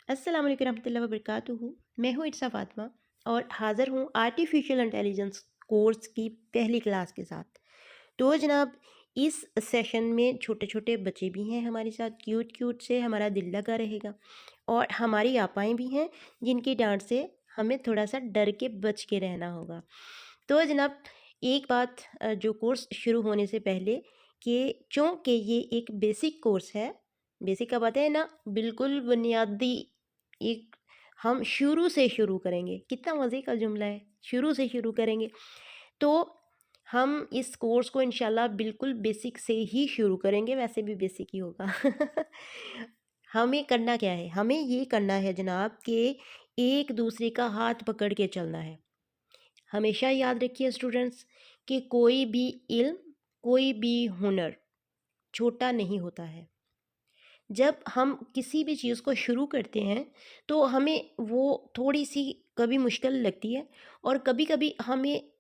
अस्सलाम वालेकुम रहमतुल्लाहि व बरकातुहू। मैं हूँ इट्सा फ़ातिमा और हाज़िर हूँ आर्टिफ़िशियल इंटेलिजेंस कोर्स की पहली क्लास के साथ। तो जनाब, इस सेशन में छोटे-छोटे बच्चे भी हैं हमारे साथ, क्यूट-क्यूट से, हमारा दिल लगा रहेगा। और हमारी आपाएँ भी हैं जिनकी डाँट से हमें थोड़ा-सा डर के बच के रहना होगा। तो जनाब, एक बात जो कोर्स शुरू होने से पहले, कि चूँकि ये एक बेसिक कोर्स है, बेसिक का बताए ना, बिल्कुल बुनियादी, एक हम शुरू से शुरू करेंगे। कितना मज़े का जुमला है, शुरू से शुरू करेंगे। तो हम इस कोर्स को इंशाल्लाह बिल्कुल बेसिक से ही शुरू करेंगे, वैसे भी बेसिक ही होगा। हमें करना क्या है? हमें ये करना है जनाब कि एक दूसरे का हाथ पकड़ के चलना है। हमेशा याद रखिए स्टूडेंट्स, कि कोई भी इल्म, कोई भी हुनर छोटा नहीं होता है। जब हम किसी भी चीज़ को शुरू करते हैं तो हमें वो थोड़ी सी कभी मुश्किल लगती है, और कभी कभी हमें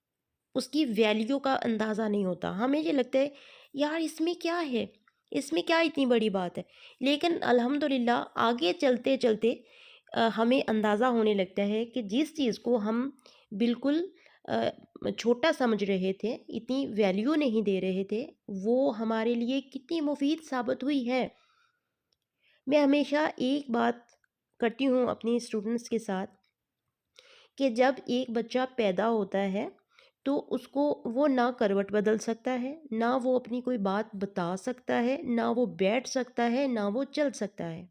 उसकी वैल्यू का अंदाज़ा नहीं होता। हमें ये लगता है, यार इसमें क्या है, इसमें क्या इतनी बड़ी बात है। लेकिन अल्हम्दुलिल्लाह आगे चलते चलते हमें अंदाज़ा होने लगता है कि जिस चीज़ को हम बिल्कुल अ, छोटा समझ रहे थे, इतनी वैल्यू नहीं दे रहे थे, वो हमारे लिए कितनी मुफीद साबित हुई है। मैं हमेशा एक बात करती हूँ अपनी स्टूडेंट्स के साथ, कि जब एक बच्चा पैदा होता है तो उसको वो ना करवट बदल सकता है, ना वो अपनी कोई बात बता सकता है, ना वो बैठ सकता है, ना वो चल सकता है।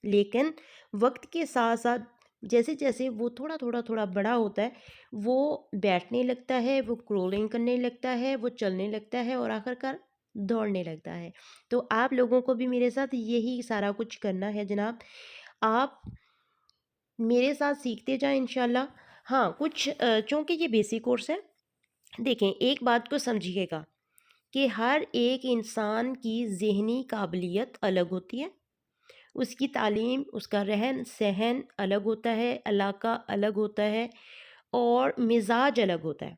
लेकिन वक्त के साथ साथ जैसे जैसे वो थोड़ा बड़ा होता है, वो बैठने लगता है, वो क्रोलिंग करने लगता है, वो चलने लगता है, और आखिरकार दौड़ने लगता है। तो आप लोगों को भी मेरे साथ यही सारा कुछ करना है जनाब। आप मेरे साथ सीखते जाएं इंशाल्लाह। हाँ, कुछ चूँकि ये बेसिक कोर्स है, देखें एक बात को समझिएगा, कि हर एक इंसान की ज़हनी काबिलियत अलग होती है, उसकी तालीम, उसका रहन-सहन अलग होता है, इलाका अलग होता है, और मिज़ाज अलग होता है।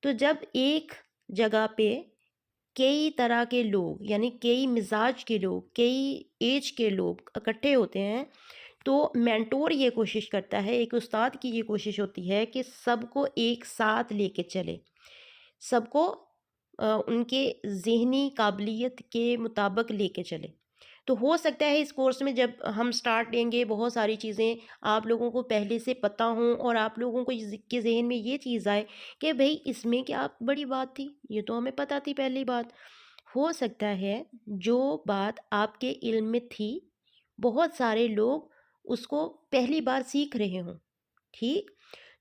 तो जब एक जगह पे कई तरह के लोग, यानी कई मिज़ाज के लोग, कई एज के लोग इकट्ठे होते हैं, तो मेंटोर ये कोशिश करता है, एक उस्ताद की ये कोशिश होती है कि सबको एक साथ लेके चले, सबको उनके ज़हनी काबिलियत के मुताबिक लेके चले। तो हो सकता है इस कोर्स में जब हम स्टार्ट लेंगे, बहुत सारी चीज़ें आप लोगों को पहले से पता हों, और आप लोगों को के ज़हन में ये चीज़ आए कि भई इसमें क्या बड़ी बात थी, ये तो हमें पता थी पहली बात। हो सकता है जो बात आपके इल्म में थी, बहुत सारे लोग उसको पहली बार सीख रहे हों, ठीक?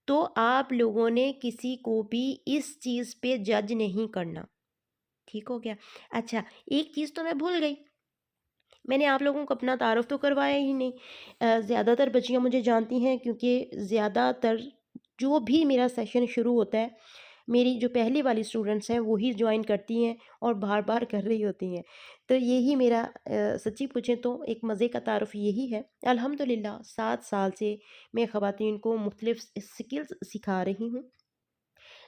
तो आप लोगों ने किसी को भी इस चीज़ पे जज नहीं करना, ठीक हो गया? अच्छा, एक चीज़ तो मैं भूल गई, मैंने आप लोगों को अपना तारुफ़ तो करवाया ही नहीं। ज़्यादातर बच्चियाँ मुझे जानती हैं, क्योंकि ज़्यादातर जो भी मेरा सेशन शुरू होता है, मेरी जो पहली वाली स्टूडेंट्स हैं वही जॉइन करती हैं और बार-बार कर रही होती हैं। तो यही मेरा सच्ची पूछें तो एक मज़े का तारुफ़ यही है। अल्हम्दुलिल्लाह 7 साल से मैं ख़वातीन को मुख्तलिफ़ स्किल्स सिखा रही हूँ।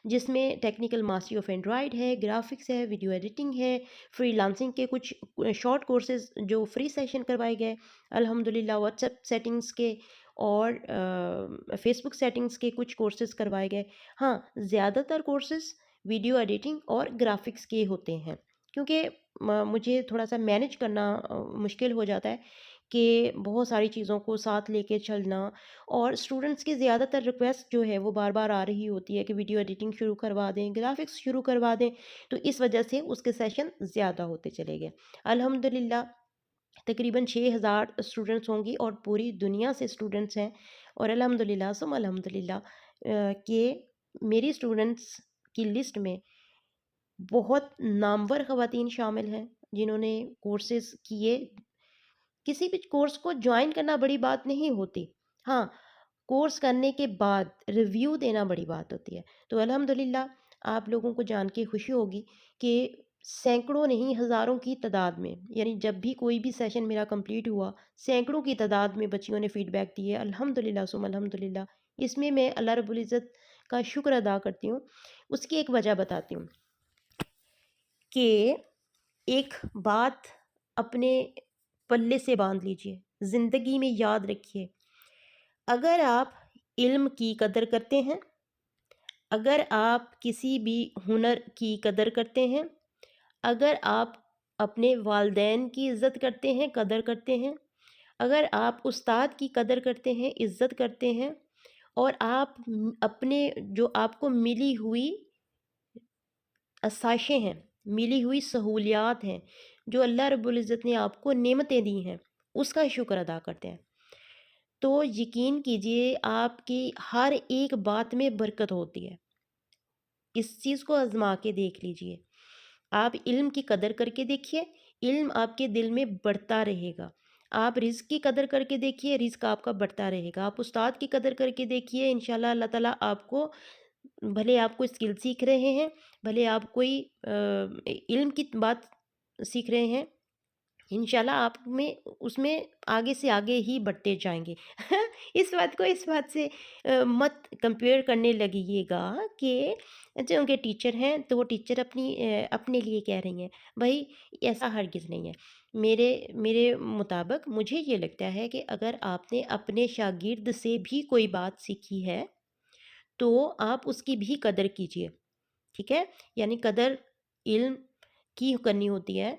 जिसमें टेक्निकल मास्टरी ऑफ एंड्रॉयड है, ग्राफिक्स है, वीडियो एडिटिंग है, फ्रीलांसिंग के कुछ शॉर्ट कोर्सेज जो फ्री सेशन करवाए गए अल्हम्दुलिल्लाह, व्हाट्सएप सेटिंग्स के और फेसबुक सेटिंग्स के कुछ कोर्सेज करवाए गए। हाँ, ज़्यादातर कोर्सेज वीडियो एडिटिंग और ग्राफिक्स के होते हैं, क्योंकि मुझे थोड़ा सा मैनेज करना मुश्किल हो जाता है, कि बहुत सारी चीज़ों को साथ लेके चलना, और स्टूडेंट्स की ज़्यादातर रिक्वेस्ट जो है वो बार-बार आ रही होती है कि वीडियो एडिटिंग शुरू करवा दें, ग्राफ़िक्स शुरू करवा दें, तो इस वजह से उसके सेशन ज़्यादा होते चले गए। अल्हम्दुलिल्लाह तकरीबन 6000 स्टूडेंट्स होंगी, और पूरी दुनिया से स्टूडेंट्स हैं, और अल्हम्दुलिल्लाह सुम्मा अल्हम्दुलिल्लाह कि मेरी स्टूडेंट्स की लिस्ट में बहुत नामवर ख़वातीन शामिल हैं, जिन्होंने कोर्सेज़ किए। किसी भी कोर्स को ज्वाइन करना बड़ी बात नहीं होती। हाँ, कोर्स करने के बाद रिव्यू देना बड़ी बात होती है। तो अल्हम्दुलिल्लाह आप लोगों को जान के खुशी होगी कि सैकड़ों नहीं हज़ारों की तादाद में, यानी जब भी कोई भी सेशन मेरा कंप्लीट हुआ, सैकड़ों की तादाद में बच्चियों ने फ़ीडबैक दिए। अल्हम्दुलिल्लाह सुम्मा अल्हम्दुलिल्लाह। इसमें मैं अल्लाह रब्बुल इज़्ज़त का शुक्र अदा करती हूँ। उसकी एक वजह बताती हूँ, कि एक बात अपने पल्ले से बांध लीजिए, ज़िंदगी में याद रखिए, अगर आप इल्म की कदर करते हैं, अगर आप किसी भी हुनर की कदर करते हैं, अगर आप अपने वालिदैन की इज़्ज़त करते हैं, कदर करते हैं, अगर आप उस्ताद की कदर करते हैं, इज़्ज़त करते हैं और आप अपने जो आपको मिली हुई आसाइशें हैं, मिली हुई सहूलियात हैं, जो अल्लाह रब्बुल इज़्ज़त ने आपको नेमतें दी हैं, उसका शुक्र अदा करते हैं, तो यकीन कीजिए आपकी हर एक बात में बरकत होती है। इस चीज़ को आज़मा के देख लीजिए। आप इल्म की कदर करके देखिए, इल्म आपके दिल में बढ़ता रहेगा। आप रिज़्क की कदर करके देखिए, रिज़्क आपका बढ़ता रहेगा। आप उस्ताद की कदर करके देखिए, इंशाअल्लाह अल्लाह ताला आपको, भले आप कोई स्किल सीख रहे हैं, भले आप कोई इल्म की बात सीख रहे हैं, इंशाल्लाह आप में उसमें आगे से आगे ही बढ़ते जाएँगे। इस बात से मत कंपेयर करने लगिएगा कि जो उनके टीचर हैं, तो वो टीचर अपने लिए कह रही हैं। भई ऐसा हरगिज़ नहीं है। मेरे मेरे मुताबिक मुझे ये लगता है कि अगर आपने अपने शागिर्द से भी कोई बात सीखी है, तो आप उसकी भी कदर कीजिए, ठीक है? यानी कदर इल्म की करनी होती है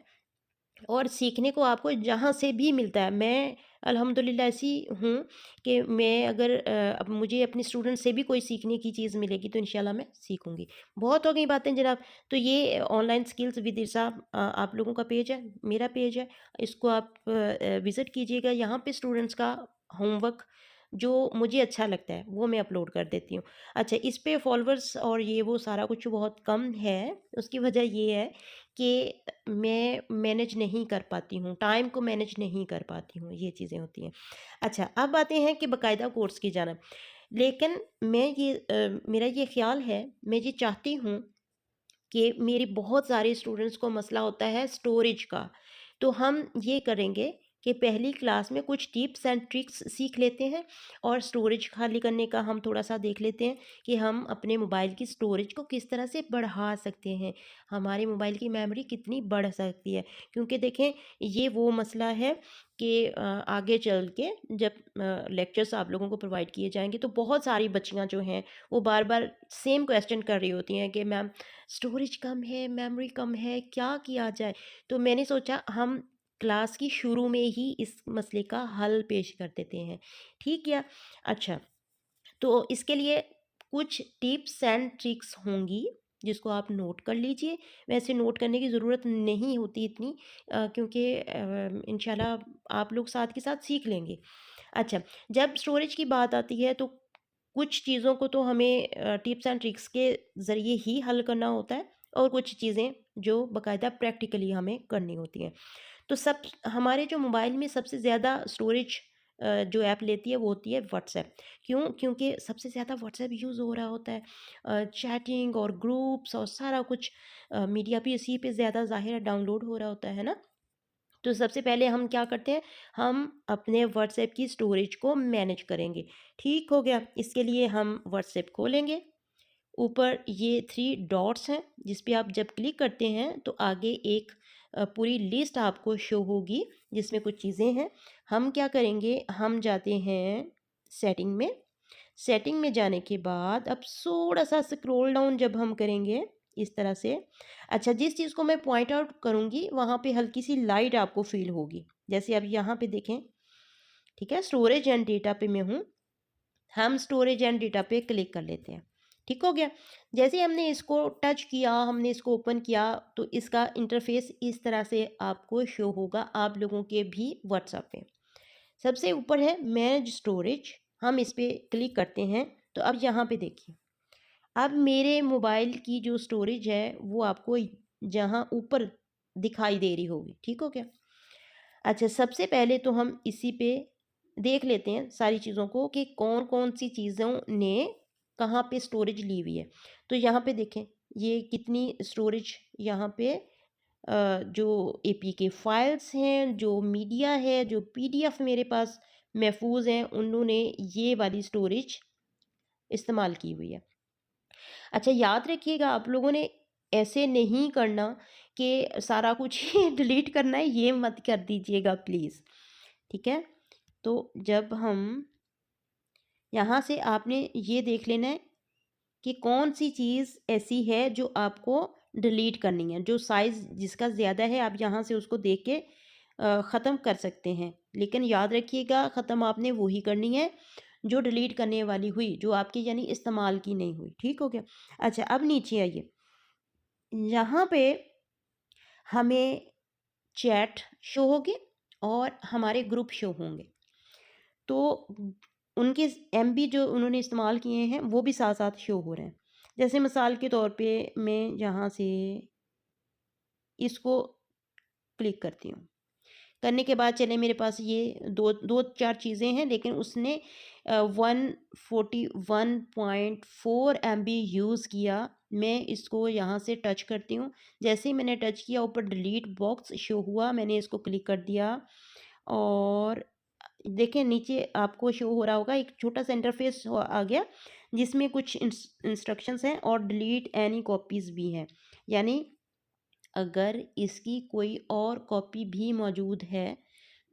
और सीखने को आपको जहाँ से भी मिलता है। मैं अल्हम्दुलिल्लाह ऐसी हूँ कि मैं अगर अब मुझे अपने स्टूडेंट से भी कोई सीखने की चीज़ मिलेगी तो इंशाल्लाह मैं सीखूँगी। बहुत हो गई बातें जनाब, तो ये ऑनलाइन स्किल्स विद इरसा आप लोगों का पेज है, मेरा पेज है। इसको आप विज़िट कीजिएगा, यहाँ पे स्टूडेंट्स का होमवर्क जो मुझे अच्छा लगता है वो मैं अपलोड कर देती हूँ। अच्छा, इस पे फॉलोअर्स और ये वो सारा कुछ बहुत कम है, उसकी वजह ये है कि मैं मैनेज नहीं कर पाती हूँ, टाइम को मैनेज नहीं कर पाती हूँ, ये चीज़ें होती हैं। अच्छा, अब आते हैं कि बाकायदा कोर्स की जानब। लेकिन मेरा ये ख़्याल है, मैं ये चाहती हूँ कि मेरे बहुत सारे स्टूडेंट्स को मसला होता है स्टोरेज का। तो हम ये करेंगे कि पहली क्लास में कुछ टिप्स एंड ट्रिक्स सीख लेते हैं और स्टोरेज खाली करने का हम थोड़ा-सा देख लेते हैं कि हम अपने मोबाइल की स्टोरेज को किस तरह से बढ़ा सकते हैं। हमारे मोबाइल की मेमोरी कितनी बढ़ सकती है। क्योंकि देखें, ये वो मसला है कि आगे चल के जब लेक्चर्स आप लोगों को प्रोवाइड किए जाएँगे तो बहुत सारी बच्चियाँ जो हैं वो बार-बार सेम क्वेश्चन कर रही होती हैं कि मैम स्टोरेज कम है, मेमोरी कम है, क्या किया जाए? तो मैंने सोचा हम क्लास की शुरू में ही इस मसले का हल पेश कर देते हैं। ठीक किया? अच्छा, तो इसके लिए कुछ टिप्स एंड ट्रिक्स होंगी जिसको आप नोट कर लीजिए। वैसे नोट करने की ज़रूरत नहीं होती इतनी, क्योंकि इंशाल्लाह आप लोग साथ के साथ सीख लेंगे। अच्छा, जब स्टोरेज की बात आती है तो कुछ चीज़ों को तो हमें टिप्स एंड ट्रिक्स के ज़रिए ही हल करना होता है और कुछ चीज़ें जो बाकायदा प्रैक्टिकली हमें करनी होती हैं। तो सब हमारे जो मोबाइल में सबसे ज़्यादा स्टोरेज जो ऐप लेती है वो होती है व्हाट्सएप। क्यों? क्योंकि सबसे ज़्यादा व्हाट्सएप यूज़ हो रहा होता है। चैटिंग और ग्रुप्स और सारा कुछ मीडिया भी इसी पे ज़्यादा ज़ाहिर डाउनलोड हो रहा होता है ना? तो सबसे पहले हम क्या करते हैं, हम अपने व्हाट्सएप की स्टोरेज को मैनेज करेंगे। ठीक हो गया, इसके लिए हम व्हाट्सएप खोलेंगे। ऊपर ये थ्री डॉट्स हैं जिस पे आप जब क्लिक करते हैं तो आगे एक पूरी लिस्ट आपको शो होगी जिसमें कुछ चीज़ें हैं। हम क्या करेंगे, हम जाते हैं सेटिंग में। सेटिंग में जाने के बाद अब थोड़ा सा स्क्रॉल डाउन जब हम करेंगे इस तरह से, अच्छा, जिस चीज़ को मैं पॉइंट आउट करूँगी वहाँ पे हल्की सी लाइट आपको फील होगी। जैसे अब यहाँ पे देखें, ठीक है, स्टोरेज एंड डेटा पे मैं हूँ। हम स्टोरेज एंड डेटा पे क्लिक कर लेते हैं। ठीक हो गया। जैसे हमने इसको टच किया, हमने इसको ओपन किया, तो इसका इंटरफेस इस तरह से आपको शो होगा आप लोगों के भी व्हाट्सएप पे। सबसे ऊपर है मैनेज स्टोरेज, हम इस पे क्लिक करते हैं। तो अब यहाँ पे देखिए, अब मेरे मोबाइल की जो स्टोरेज है वो आपको जहाँ ऊपर दिखाई दे रही होगी। ठीक हो गया। अच्छा, सबसे पहले तो हम इसी पे देख लेते हैं सारी चीज़ों को कि कौन-कौन सी चीज़ों ने कहाँ पे स्टोरेज ली हुई है। तो यहाँ पे देखें, ये कितनी स्टोरेज यहाँ पे जो एपीके फाइल्स हैं, जो मीडिया है, जो पीडीएफ मेरे पास महफूज़ हैं, उन्होंने ये वाली स्टोरेज इस्तेमाल की हुई है। अच्छा, याद रखिएगा आप लोगों ने ऐसे नहीं करना कि सारा कुछ ही डिलीट करना है, ये मत कर दीजिएगा प्लीज़, ठीक है? तो जब हम यहाँ से आपने ये देख लेना है कि कौन सी चीज़ ऐसी है जो आपको डिलीट करनी है, जो साइज़ जिसका ज़्यादा है आप यहाँ से उसको देख के ख़त्म कर सकते हैं। लेकिन याद रखिएगा, ख़त्म आपने वही करनी है जो डिलीट करने वाली हुई, जो आपकी यानी इस्तेमाल की नहीं हुई। ठीक हो गया? अच्छा, अब नीचे आइए। यहाँ पे हमें चैट शो होगी और हमारे ग्रुप शो होंगे। तो उनके एमबी जो उन्होंने इस्तेमाल किए हैं वो भी साथ साथ शो हो रहे हैं। जैसे मिसाल के तौर पे मैं यहाँ से इसको क्लिक करती हूँ। करने के बाद चले मेरे पास ये दो दो चार चीज़ें हैं, लेकिन उसने 141.4 एमबी यूज़ किया। मैं इसको यहाँ से टच करती हूँ। जैसे ही मैंने टच किया, ऊपर डिलीट बॉक्स शो हुआ, मैंने इसको क्लिक कर दिया और देखें नीचे आपको शो हो रहा होगा, एक छोटा सा इंटरफेस आ गया जिसमें कुछ इंस्ट्रक्शंस हैं और डिलीट एनी कॉपीज़ भी हैं। यानी अगर इसकी कोई और कॉपी भी मौजूद है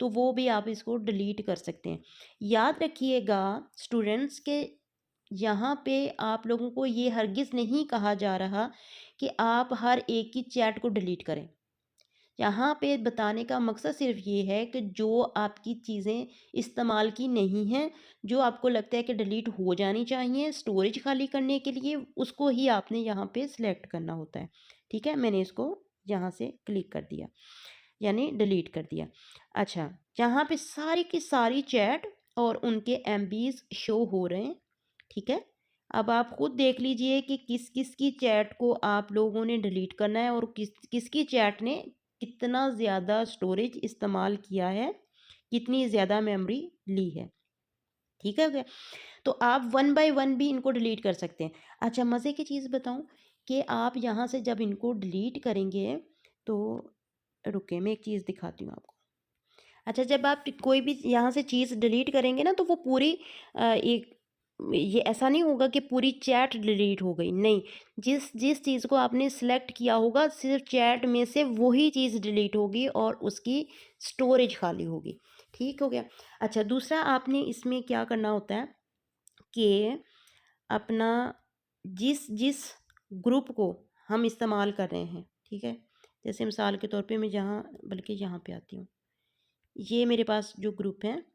तो वो भी आप इसको डिलीट कर सकते हैं। याद रखिएगा स्टूडेंट्स के, यहाँ पे आप लोगों को ये हरगिज़ नहीं कहा जा रहा कि आप हर एक की चैट को डिलीट करें। यहाँ पे बताने का मकसद सिर्फ ये है कि जो आपकी चीज़ें इस्तेमाल की नहीं हैं, जो आपको लगता है कि डिलीट हो जानी चाहिए स्टोरेज खाली करने के लिए, उसको ही आपने यहाँ पे सिलेक्ट करना होता है। ठीक है, मैंने इसको यहाँ से क्लिक कर दिया, यानी डिलीट कर दिया। अच्छा, यहाँ पे सारी की सारी चैट और उनके एमबीज शो हो रहे हैं। ठीक है, अब आप खुद देख लीजिए कि किस किस की चैट को आप लोगों ने डिलीट करना है और किस किसकी चैट ने कितना ज़्यादा स्टोरेज इस्तेमाल किया है, कितनी ज़्यादा मेमोरी ली है। ठीक है क्या? तो आप वन बाय वन भी इनको डिलीट कर सकते हैं। अच्छा, मज़े की चीज़ बताऊं कि आप यहाँ से जब इनको डिलीट करेंगे तो रुके, मैं एक चीज़ दिखाती हूँ आपको। अच्छा, जब आप कोई भी यहाँ से चीज़ डिलीट करेंगे ना तो वो पूरी एक ये ऐसा नहीं होगा कि पूरी चैट डिलीट हो गई, नहीं। जिस जिस चीज़ को आपने सेलेक्ट किया होगा सिर्फ चैट में से वही चीज़ डिलीट होगी और उसकी स्टोरेज खाली होगी। ठीक हो गया? अच्छा, दूसरा आपने इसमें क्या करना होता है कि अपना जिस जिस ग्रुप को हम इस्तेमाल कर रहे हैं, ठीक है? जैसे मिसाल के तौर पे मैं जहाँ बल्कि यहाँ पे आती हूँ। ये मेरे पास जो ग्रुप है,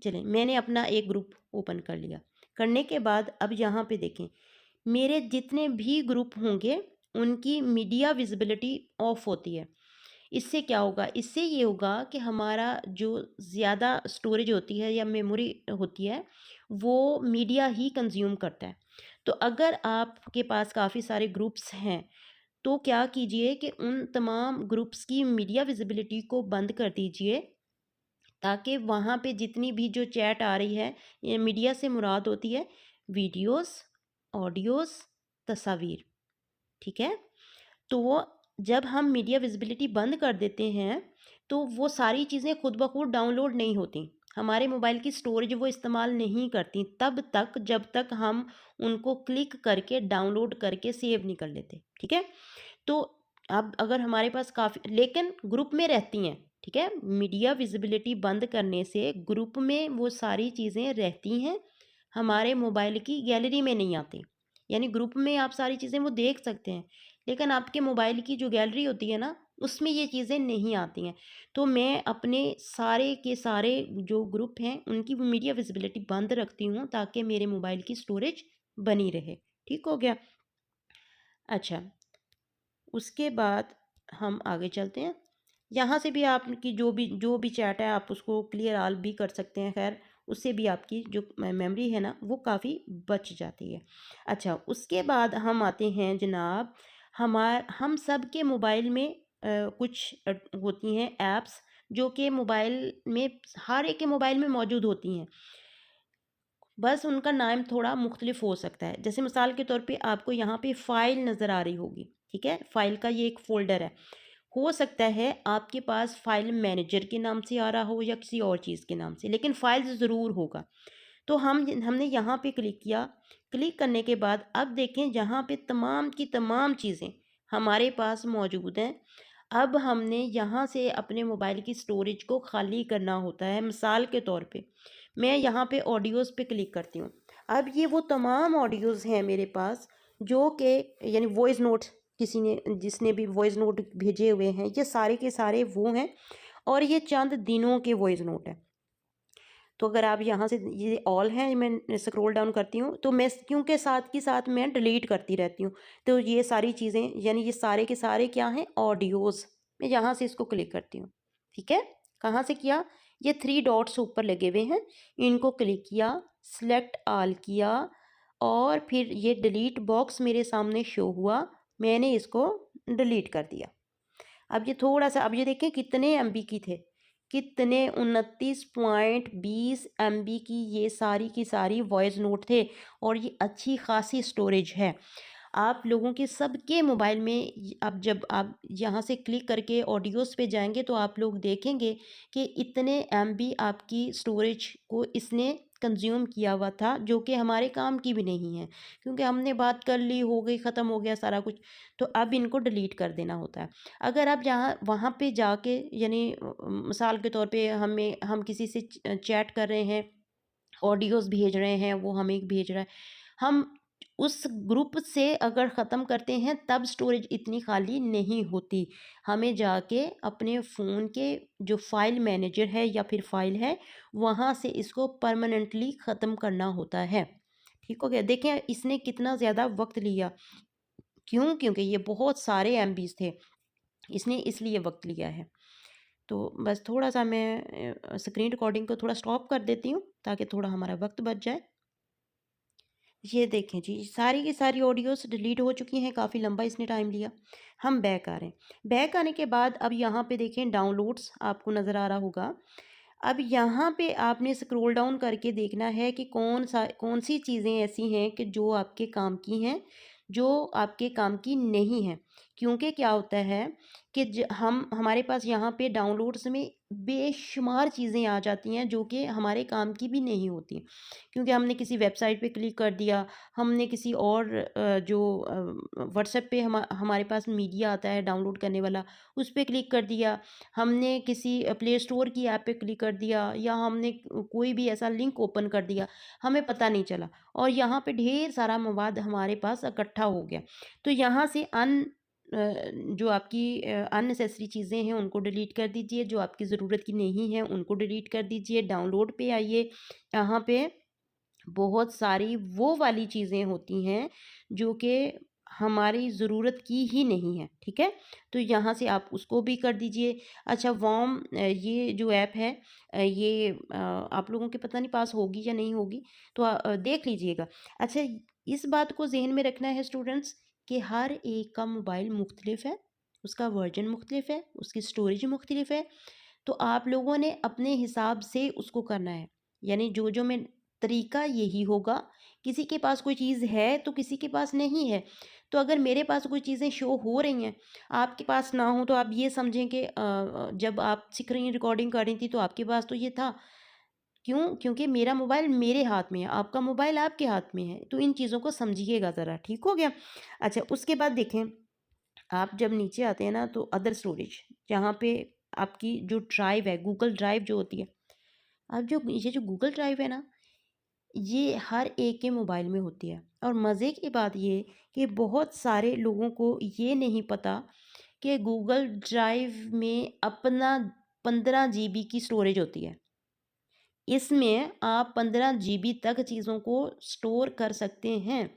चलें मैंने अपना एक ग्रुप ओपन कर लिया। करने के बाद अब यहाँ पे देखें, मेरे जितने भी ग्रुप होंगे उनकी मीडिया विजिबिलिटी ऑफ होती है। इससे क्या होगा? इससे ये होगा कि हमारा जो ज़्यादा स्टोरेज होती है या मेमोरी होती है वो मीडिया ही कंज्यूम करता है। तो अगर आपके पास काफ़ी सारे ग्रुप्स हैं तो क्या कीजिए कि उन तमाम ग्रुप्स की मीडिया विजिबिलिटी को बंद कर दीजिए, ताकि वहाँ पे जितनी भी जो चैट आ रही है, ये मीडिया से मुराद होती है वीडियोस, ऑडियोस, तस्वीर। ठीक है, तो जब हम मीडिया विजिबिलिटी बंद कर देते हैं तो वो सारी चीज़ें खुद ब खुद डाउनलोड नहीं होती, हमारे मोबाइल की स्टोरेज वो इस्तेमाल नहीं करती तब तक जब तक हम उनको क्लिक करके डाउनलोड करके सेव नहीं कर लेते। ठीक है, तो अब अगर हमारे पास काफ़ी लेकिन ग्रुप में रहती हैं, ठीक है, मीडिया विजिबिलिटी बंद करने से ग्रुप में वो सारी चीज़ें रहती हैं, हमारे मोबाइल की गैलरी में नहीं आती। यानी ग्रुप में आप सारी चीज़ें वो देख सकते हैं, लेकिन आपके मोबाइल की जो गैलरी होती है ना उसमें ये चीज़ें नहीं आती हैं। तो मैं अपने सारे के सारे जो ग्रुप हैं उनकी मीडिया विजिबिलिटी बंद रखती हूँ ताकि मेरे मोबाइल की स्टोरेज बनी रहे। ठीक हो गया? अच्छा, उसके बाद हम आगे चलते हैं। यहाँ से भी आपकी जो भी चैट है आप उसको क्लियर ऑल भी कर सकते हैं। खैर, उससे भी आपकी जो मेमोरी है ना वो काफ़ी बच जाती है। अच्छा, उसके बाद हम आते हैं जनाब, हम सब के मोबाइल में कुछ होती हैं ऐप्स जो कि मोबाइल में हर एक के मोबाइल में मौजूद होती हैं। बस उनका नाम थोड़ा मुख्तलिफ हो सकता है। जैसे मिसाल के तौर पे आपको यहाँ पे फ़ाइल नज़र आ रही होगी, ठीक है? फ़ाइल का ये एक फ़ोल्डर है। हो सकता है आपके पास फ़ाइल मैनेजर के नाम से आ रहा हो या किसी और चीज़ के नाम से, लेकिन फ़ाइल ज़रूर होगा। तो हमने यहाँ पे क्लिक किया। क्लिक करने के बाद अब देखें जहाँ पे तमाम की तमाम चीज़ें हमारे पास मौजूद हैं। अब हमने यहाँ से अपने मोबाइल की स्टोरेज को खाली करना होता है। मिसाल के तौर पे मैं यहाँ पे ऑडियोज़ पे क्लिक करती हूँ। अब ये वो तमाम ऑडियोज़ हैं मेरे पास जो कि यानी वॉइस नोट्स, किसी ने जिसने भी वॉइस नोट भेजे हुए हैं, ये सारे के सारे वो हैं और ये चंद दिनों के वॉइस नोट हैं। तो अगर आप यहाँ से ये ऑल हैं, मैं स्क्रॉल डाउन करती हूँ तो मैं क्योंकि साथ के साथ मैं डिलीट करती रहती हूँ, तो ये सारी चीज़ें यानी ये सारे के सारे क्या हैं, ऑडियोज़। मैं यहाँ से इसको क्लिक करती हूँ, ठीक है। कहाँ से किया, ये 3 डॉट्स ऊपर लगे हुए हैं, इनको क्लिक किया, सिलेक्ट ऑल किया और फिर ये डिलीट बॉक्स मेरे सामने शो हुआ, मैंने इसको डिलीट कर दिया। अब ये थोड़ा-सा, अब ये देखें कितने एमबी की थे, कितने 29.20 एमबी की ये सारी की सारी वॉइस नोट थे और ये अच्छी खासी स्टोरेज है। आप लोगों के सबके मोबाइल में अब जब आप यहाँ से क्लिक करके ऑडियोज़ पे जाएँगे तो आप लोग देखेंगे कि इतने एमबी आपकी स्टोरेज को इसने कंज़्यूम किया हुआ था, जो कि हमारे काम की भी नहीं है, क्योंकि हमने बात कर ली, हो गई, ख़त्म हो गया सारा कुछ। तो अब इनको डिलीट कर देना होता है। अगर आप जहाँ वहाँ पे जाके यानी मिसाल के तौर पे हम किसी से चैट कर रहे हैं, ऑडियोज़ भेज रहे हैं, वो हमें भेज रहा है, हम उस ग्रुप से अगर ख़त्म करते हैं तब स्टोरेज इतनी खाली नहीं होती। हमें जाके अपने फ़ोन के जो फ़ाइल मैनेजर है या फिर फ़ाइल है, वहाँ से इसको परमानेंटली ख़त्म करना होता है। ठीक हो गया? देखें इसने कितना ज़्यादा वक़्त लिया। क्यों? क्योंकि ये बहुत सारे एमबीज़ थे, इसने इसलिए वक़्त लिया है। तो बस थोड़ा-सा मैं स्क्रीन रिकॉर्डिंग को थोड़ा स्टॉप कर देती हूँ ताकि थोड़ा हमारा वक़्त बच जाए। ये देखें जी, सारी की सारी ऑडियोज़ डिलीट हो चुकी हैं, काफ़ी लंबा इसने टाइम लिया। हम बैक आ रहे हैं। बैक आने के बाद अब यहाँ पे देखें डाउनलोड्स आपको नज़र आ रहा होगा। अब यहाँ पे आपने स्क्रॉल डाउन करके देखना है कि कौन-सी चीज़ें ऐसी हैं कि जो आपके काम की हैं, जो आपके काम की नहीं हैं। क्योंकि क्या होता है कि हम हमारे पास यहाँ पे डाउनलोड्स में बेशुमार चीज़ें आ जाती हैं जो कि हमारे काम की भी नहीं होती। क्योंकि हमने किसी वेबसाइट पे क्लिक कर दिया, हमने किसी और जो व्हाट्सएप पे हमारे पास मीडिया आता है डाउनलोड करने वाला, उस पे क्लिक कर दिया, हमने किसी प्ले स्टोर की ऐप पे क्लिक कर दिया या हमने कोई भी ऐसा लिंक ओपन कर दिया, हमें पता नहीं चला और यहाँ पे ढेर सारा मवाद हमारे पास इकट्ठा हो गया। तो यहाँ से जो आपकी अननेसेसरी चीज़ें हैं उनको डिलीट कर दीजिए, जो आपकी ज़रूरत की नहीं है उनको डिलीट कर दीजिए। डाउनलोड पे आइए, यहाँ पे बहुत सारी वो वाली चीज़ें होती हैं जो कि हमारी ज़रूरत की ही नहीं है, ठीक है? तो यहाँ से आप उसको भी कर दीजिए। अच्छा वॉर्म ये जो ऐप है ये आप लोगों के पता नहीं पास होगी या नहीं होगी, तो देख लीजिएगा। अच्छा इस बात को ज़हन में रखना है स्टूडेंट्स कि हर एक का मोबाइल मुख्तलिफ है, उसका वर्ज़न मुख्तलिफ है, उसकी स्टोरेज मुख्तलिफ है। तो आप लोगों ने अपने हिसाब से उसको करना है। यानी जो मैं तरीका यही होगा, किसी के पास कोई चीज़ है तो किसी के पास नहीं है। तो अगर मेरे पास कोई चीज़ें शो हो रही हैं, आपके पास ना हो तो आप ये समझें कि जब आप स्क्रीन रिकॉर्डिंग कर रही थी तो आपके पास तो ये था। क्यों? क्योंकि मेरा मोबाइल मेरे हाथ में है, आपका मोबाइल आपके हाथ में है। तो इन चीज़ों को समझिएगा ज़रा, ठीक हो गया? अच्छा उसके बाद देखें, आप जब नीचे आते हैं ना तो अदर स्टोरेज, जहाँ पे आपकी जो ड्राइव है, गूगल ड्राइव जो होती है। अब जो गूगल ड्राइव है ना, ये हर एक के मोबाइल में होती है और मज़े की बात ये कि बहुत सारे लोगों को ये नहीं पता कि गूगल ड्राइव में अपना 15 जीबी की स्टोरेज होती है। इसमें आप 15 जीबी तक चीज़ों को स्टोर कर सकते हैं,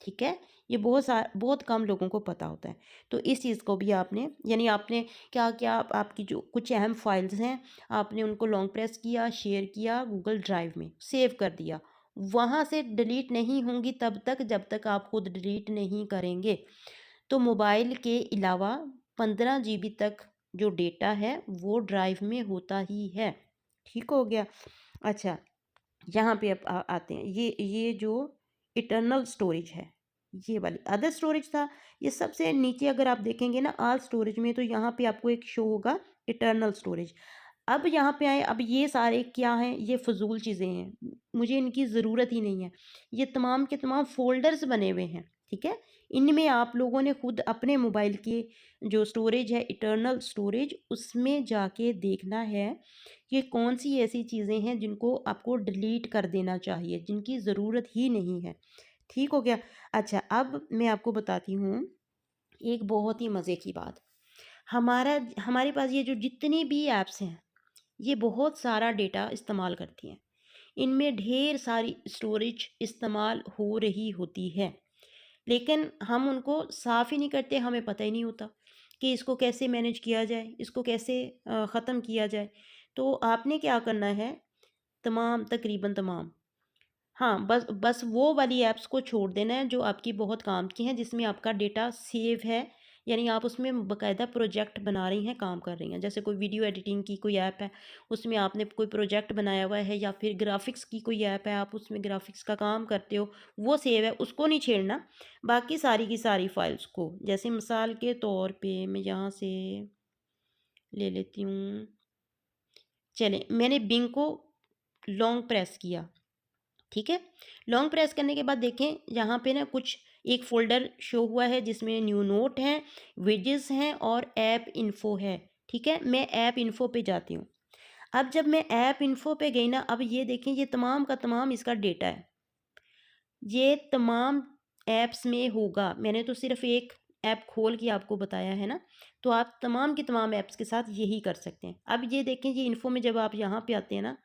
ठीक है? ये बहुत कम लोगों को पता होता है। तो इस चीज़ को भी आपने यानी आपने क्या-क्या आपकी जो कुछ अहम फाइल्स हैं, आपने उनको लॉन्ग प्रेस किया, शेयर किया गूगल ड्राइव में, सेव कर दिया। वहाँ से डिलीट नहीं होंगी तब तक जब तक आप खुद डिलीट नहीं करेंगे। तो मोबाइल के अलावा 15 जीबी तक जो डेटा है, वो ड्राइव में होता ही है। ठीक हो गया? अच्छा, यहाँ पे अब आते हैं। ये जो इटर्नल स्टोरेज है, ये वाली अदर स्टोरेज था। ये सबसे नीचे अगर आप देखेंगे ना ऑल स्टोरेज में, तो यहाँ पे आपको एक शो होगा इटर्नल स्टोरेज। अब यहाँ पे आए, अब ये सारे क्या हैं? ये फ़िज़ूल चीज़ें हैं। मुझे इनकी ज़रूरत ही नहीं है। ये तमाम के तमाम फ़ोल्डर्स बने हुए हैं। ठीक है। इनमें आप लोगों ने खुद अपने मोबाइल की जो स्टोरेज है, इंटरनल स्टोरेज, उसमें जाके देखना है कि कौन सी ऐसी चीज़ें हैं जिनको आपको डिलीट कर देना चाहिए, जिनकी ज़रूरत ही नहीं है। ठीक हो गया। अच्छा, अब मैं आपको बताती हूँ एक बहुत ही मज़े की बात। हमारे पास ये जो जितनी भी ऐप्स हैं, ये बहुत सारा डेटा इस्तेमाल करती हैं। इनमें ढेर सारी स्टोरेज इस्तेमाल हो रही होती है, लेकिन हम उनको साफ़ ही नहीं करते, हमें पता ही नहीं होता कि इसको कैसे मैनेज किया जाए, इसको कैसे ख़त्म किया जाए। तो आपने क्या करना है, तकरीबन तमाम, हाँ, बस बस वो वाली ऐप्स को छोड़ देना है जो आपकी बहुत काम की हैं, जिसमें आपका डेटा सेव है, यानी आप उसमें बाकायदा प्रोजेक्ट बना रही हैं, काम कर रही हैं। जैसे कोई वीडियो एडिटिंग की कोई ऐप है, उसमें आपने कोई प्रोजेक्ट बनाया हुआ है, या फिर ग्राफ़िक्स की कोई ऐप है, आप उसमें ग्राफ़िक्स का काम करते हो, वो सेव है, उसको नहीं छेड़ना। बाकी सारी की सारी फ़ाइल्स को, जैसे मिसाल के तौर पे मैं यहाँ से ले लेती हूँ, चलें, मैंने बिंग को लॉन्ग प्रेस किया, ठीक है। लॉन्ग प्रेस करने के बाद देखें, यहाँ पे ना कुछ एक फ़ोल्डर शो हुआ है जिसमें न्यू नोट है, विजेस हैं और ऐप इन्फो है, ठीक है। मैं ऐप इन्फो पे जाती हूँ। अब जब मैं ऐप इन्फो पे गई ना, अब ये देखें, ये तमाम का तमाम इसका डेटा है। ये तमाम ऐप्स में होगा, मैंने तो सिर्फ एक ऐप खोल के आपको बताया है ना, तो आप तमाम की तमाम ऐप्स के साथ यही कर सकते हैं। अब ये देखें, ये इन्फो में जब आप यहाँ पे आते हैं ना,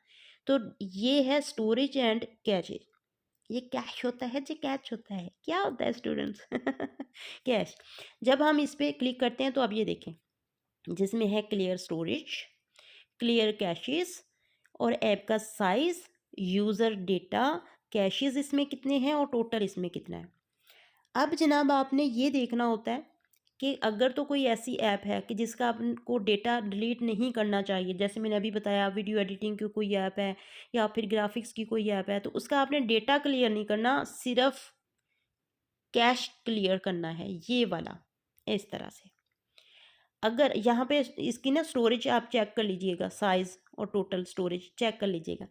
तो ये है स्टोरेज एंड कैचे। ये कैश होता है जी, कैच होता है, क्या होता है स्टूडेंट्स? कैश। जब हम इस पे क्लिक करते हैं तो अब ये देखें, जिसमें है क्लियर स्टोरेज, क्लियर कैशेस और ऐप का साइज, यूज़र डेटा, कैशेस इसमें कितने हैं और टोटल इसमें कितना है। अब जनाब आपने ये देखना होता है कि अगर तो कोई ऐसी ऐप है कि जिसका आपको डेटा डिलीट नहीं करना चाहिए, जैसे मैंने अभी बताया वीडियो एडिटिंग की कोई ऐप है, या फिर ग्राफिक्स की कोई ऐप है, तो उसका आपने डेटा क्लियर नहीं करना, सिर्फ कैश क्लियर करना है, ये वाला, इस तरह से। अगर यहाँ पे इसकी ना स्टोरेज आप चेक कर लीजिएगा, साइज़ और टोटल स्टोरेज चेक कर लीजिएगा।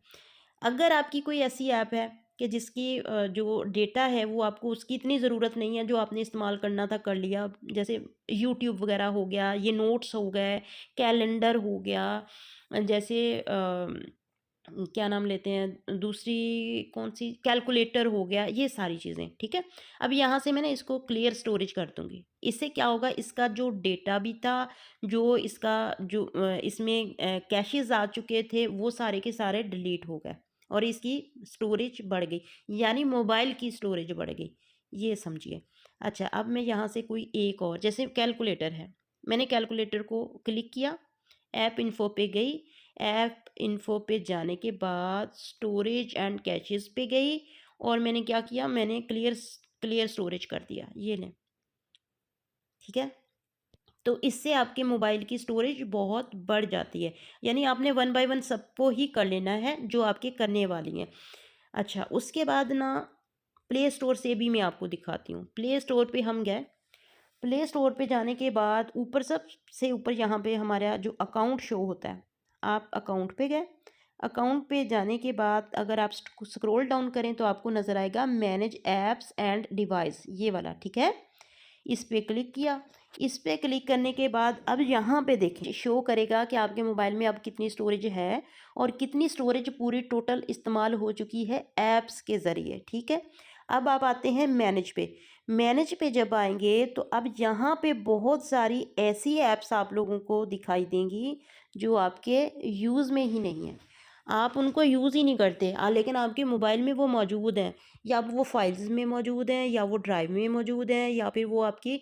अगर आपकी कोई ऐसी ऐप है कि जिसकी जो डेटा है वो आपको उसकी इतनी ज़रूरत नहीं है, जो आपने इस्तेमाल करना था कर लिया, जैसे यूट्यूब वगैरह हो गया, ये नोट्स हो गए, कैलेंडर हो गया, जैसे क्या नाम लेते हैं, दूसरी कौन सी, कैलकुलेटर हो गया, ये सारी चीज़ें, ठीक है। अब यहाँ से मैं ना इसको क्लियर स्टोरेज कर दूँगी। इससे क्या होगा, इसका जो डेटा भी था, जो इसका जो इसमें कैशेज़ आ चुके थे, वो सारे के सारे डिलीट हो गए और इसकी स्टोरेज बढ़ गई, यानी मोबाइल की स्टोरेज बढ़ गई, ये समझिए। अच्छा, अब मैं यहाँ से कोई एक और, जैसे कैलकुलेटर है, मैंने कैलकुलेटर को क्लिक किया, ऐप इन्फो पे गई, ऐप इन्फो पे जाने के बाद स्टोरेज एंड कैशेस पे गई, और मैंने क्या किया, मैंने क्लियर स्टोरेज कर दिया, ये लें, ठीक है। तो इससे आपके मोबाइल की स्टोरेज बहुत बढ़ जाती है, यानी आपने वन बाय वन सबको ही कर लेना है जो आपके करने वाली हैं। अच्छा, उसके बाद ना प्ले स्टोर से भी मैं आपको दिखाती हूँ। प्ले स्टोर पे हम गए, प्ले स्टोर पे जाने के बाद ऊपर, सबसे ऊपर यहाँ पे हमारा जो अकाउंट शो होता है, आप अकाउंट पे गए। अकाउंट पे जाने के बाद अगर आप स्क्रॉल डाउन करें तो आपको नज़र आएगा मैनेज ऐप्स एंड डिवाइस, ये वाला, ठीक है। इस पे क्लिक किया। इस पे क्लिक करने के बाद अब यहाँ पे देखें, शो करेगा कि आपके मोबाइल में अब कितनी स्टोरेज है और कितनी स्टोरेज पूरी टोटल इस्तेमाल हो चुकी है ऐप्स के ज़रिए, ठीक है। अब आप आते हैं मैनेज पे। मैनेज पे जब आएंगे तो अब यहाँ पे बहुत सारी ऐसी ऐप्स आप लोगों को दिखाई देंगी जो आपके यूज़ में ही नहीं है, आप उनको यूज़ ही नहीं करते, लेकिन आपके मोबाइल में वो मौजूद हैं, या वो फाइल्स में मौजूद हैं, या वो ड्राइव में मौजूद हैं, या फिर वो आपकी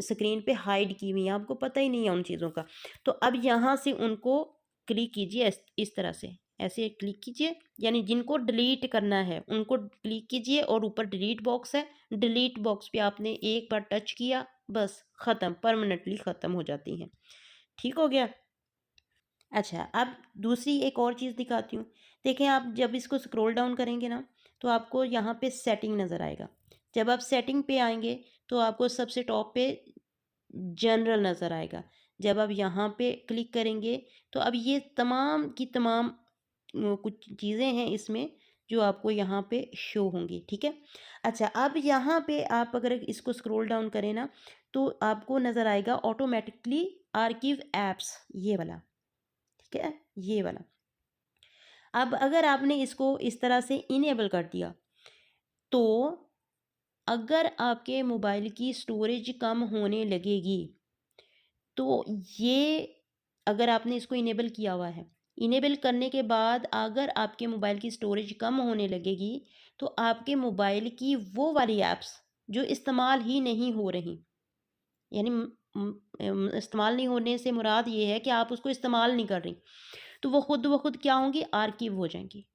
स्क्रीन पे हाइड की हुई हैं, आपको पता ही नहीं है उन चीज़ों का। तो अब यहाँ से उनको क्लिक कीजिए, इस तरह से ऐसे क्लिक कीजिए, यानी जिनको डिलीट करना है उनको क्लिक कीजिए, और ऊपर डिलीट बॉक्स है, डिलीट बॉक्स पे आपने एक बार टच किया, बस ख़त्म, परमानेंटली ख़त्म हो जाती हैं। ठीक हो गया। अच्छा, अब दूसरी एक और चीज़ दिखाती हूँ। देखें, आप जब इसको स्क्रॉल डाउन करेंगे ना, तो आपको यहाँ पे सेटिंग नज़र आएगा। जब आप सेटिंग पे आएँगे, तो आपको सबसे टॉप पे जनरल नज़र आएगा। जब आप यहाँ पे क्लिक करेंगे, तो अब ये तमाम की तमाम कुछ चीज़ें हैं इसमें, जो आपको यहाँ पे शो होंगी, ठीक है। अच्छा, अब यहाँ पे आप अगर इसको स्क्रॉल डाउन करें ना, तो आपको नज़र आएगा ऑटोमेटिकली आर्कीव एप्स, ये वाला, ठीक है, ये वाला। अब अगर आपने इसको इस तरह से इनेबल कर दिया, तो अगर आपके मोबाइल की स्टोरेज कम होने लगेगी, तो ये, अगर आपने इसको इनेबल किया हुआ है, इनेबल करने के बाद अगर आपके मोबाइल की स्टोरेज कम होने लगेगी, तो आपके मोबाइल की वो वाली ऐप्स जो इस्तेमाल ही नहीं हो रही, यानी इस्तेमाल नहीं होने से मुराद ये है कि आप उसको इस्तेमाल नहीं कर रही, तो वो खुद ब खुद क्या होंगी, आर्कीव हो जाएंगी,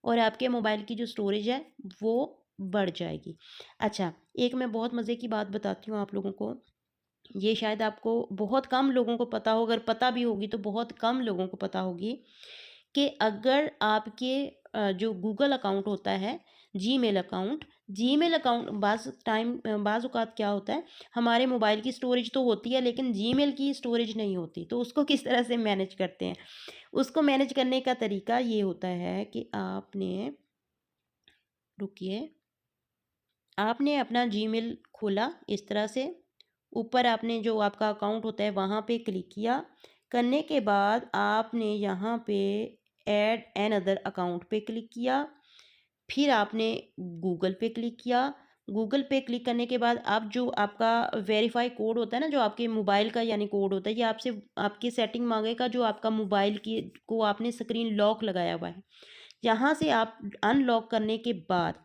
और आपके मोबाइल की जो स्टोरेज है वो बढ़ जाएगी। अच्छा, एक मैं बहुत मज़े की बात बताती हूँ आप लोगों को, ये शायद आपको बहुत कम लोगों को पता हो, अगर पता भी होगी तो बहुत कम लोगों को पता होगी, कि अगर आपके जो गूगल अकाउंट होता है, जीमेल अकाउंट बाज़ औक़ात क्या होता है, हमारे मोबाइल की स्टोरेज तो होती है लेकिन जीमेल की स्टोरेज नहीं होती, तो उसको किस तरह से मैनेज करते हैं? उसको मैनेज करने का तरीका ये होता है कि रुकिए, आपने अपना जीमेल खोला इस तरह से, ऊपर आपने जो आपका अकाउंट होता है वहाँ पे क्लिक किया, करने के बाद आपने यहाँ पे ऐड एन अदर अकाउंट पे क्लिक किया, फिर आपने गूगल पे क्लिक किया। गूगल पे क्लिक करने के बाद अब जो आपका वेरीफाई कोड होता है ना, जो आपके मोबाइल का यानी कोड होता है, ये आपसे आपकी सेटिंग मांगेगा, जो आपका मोबाइल की को आपने स्क्रीन लॉक लगाया हुआ है, यहाँ से आप अनलॉक करने के बाद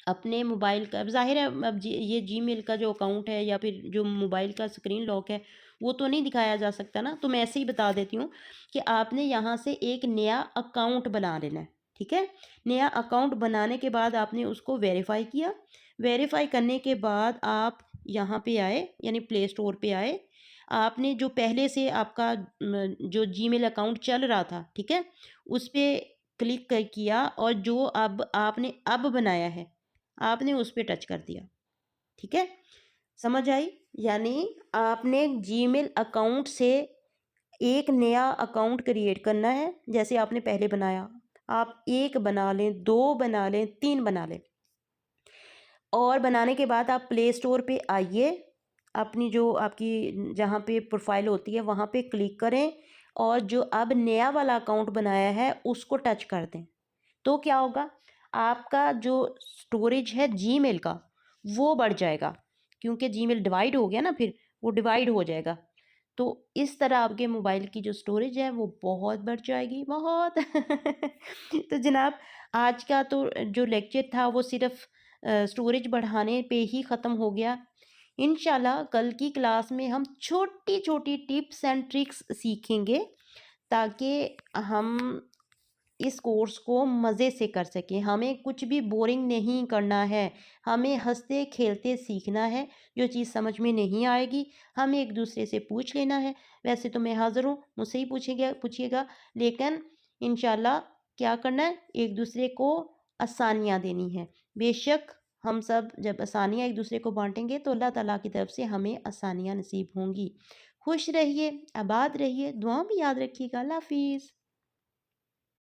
अपने मोबाइल का, अब ज़ाहिर है, अब ये जीमेल का जो अकाउंट है या फिर जो मोबाइल का स्क्रीन लॉक है, वो तो नहीं दिखाया जा सकता ना, तो मैं ऐसे ही बता देती हूँ कि आपने यहाँ से एक नया अकाउंट बना लेना है, ठीक है। नया अकाउंट बनाने के बाद आपने उसको वेरीफाई किया, वेरीफाई करने के बाद आप यहाँ पे आए, यानी प्ले स्टोर पे आए, आपने जो पहले से आपका जो जीमेल अकाउंट चल रहा था, ठीक है, उस पर क्लिक किया, और जो अब आपने अब बनाया है, आपने उस पे टच कर दिया, ठीक है। समझ आई? यानी आपने जीमेल अकाउंट से एक नया अकाउंट क्रिएट करना है, जैसे आपने पहले बनाया, आप 1 बना लें, 2 बना लें, 3 बना लें, और बनाने के बाद आप प्ले स्टोर पे आइए, अपनी जो आपकी जहाँ पे प्रोफाइल होती है वहाँ पे क्लिक करें, और जो अब नया वाला अकाउंट बनाया है उसको टच कर दें। तो क्या होगा, आपका जो स्टोरेज है जीमेल का, वो बढ़ जाएगा, क्योंकि जीमेल डिवाइड हो गया ना, फिर वो डिवाइड हो जाएगा। तो इस तरह आपके मोबाइल की जो स्टोरेज है वो बहुत बढ़ जाएगी, बहुत। तो जनाब, आज का तो जो लेक्चर था वो सिर्फ स्टोरेज बढ़ाने पे ही ख़त्म हो गया। इंशाल्लाह कल की क्लास में हम छोटी छोटी टिप्स एंड ट्रिक्स सीखेंगे, ताकि हम इस कोर्स को मज़े से कर सकें। हमें कुछ भी बोरिंग नहीं करना है, हमें हँसते खेलते सीखना है। जो चीज़ समझ में नहीं आएगी, हमें एक दूसरे से पूछ लेना है। वैसे तो मैं हाज़िर हूँ, मुझसे ही पूछिएगा, लेकिन इंशाल्लाह क्या करना है, एक दूसरे को आसानियाँ देनी है। बेशक हम सब जब आसानियाँ एक दूसरे को बाँटेंगे, तो अल्लाह ताला की तरफ से हमें आसानियाँ नसीब होंगी। खुश रहिए, आबाद रहिए, दुआ में याद रखिएगा। अल्लाह हाफ़िज़।